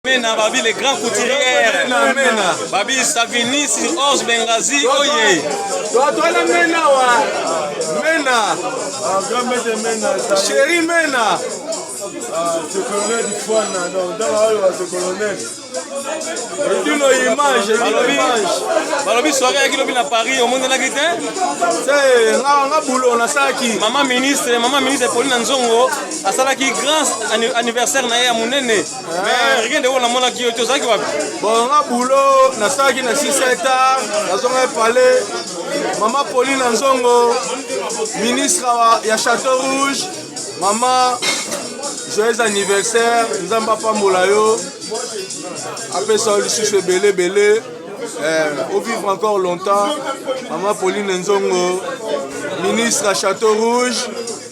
Mena babi les grands couturiers. Mena. Babi Savini sur Ors Bengazi. Oye. Toi la Mena wa. Mena. Grand maître Mena. Chéri Mena. Ce colonel du Fouana. Donc dans la rue, ce colonel. Une image. Balobi soirée avec l'objet à Paris au monde de la Grité. C'est nga boulot na saki. Maman ministre Pauline Nzongo a salaki grand anniversaire na ya munene. Mais rien de wala mona ki to saki wapi. Bon nga boulot na saki na 6 hectares. Nazonga parler. Maman Pauline Nzongo, ministre ya Château Rouge. Maman, joyeux anniversaire. Nzamba pambola yo. Après ça, le sujet belé. Au vivre encore longtemps. Maman Pauline Nzongo, ministre à Château Rouge.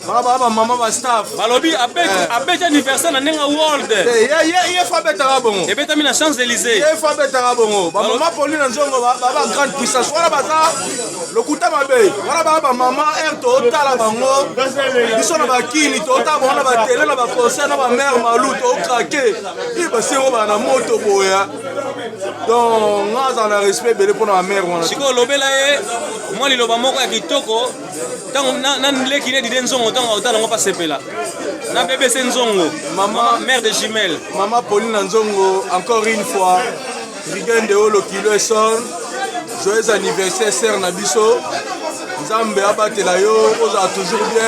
Maman ma staff. Balobi abet anniversaire na nenga world. Il faut bête bongo. Et beta mina Champs-Élysées. Il faut bête bongo. Maman Pauline Nzongo baba grande puissance. Voilà baza le kuta mabe. Voilà baba maman air total la bango. Ils sont na bakini total bona ba télé na ba concert na ba mère malou to craquer. Il ba sero ba na moto boya. Donc nga za na respect belé pour na mère wana. Siko lobela ye moi liloba moko ya kitoko. Tango na leki ne di Nzongo tango otala ngo pa sepela. Na bébé c'est Nzongo, maman mère de jumelles. Maman Pauline Nzongo, encore une fois, Riguen de Olo Kilo et Son, joyeux anniversaire, sœur Nabiso. Nzambe abatela yo, oza toujours bien.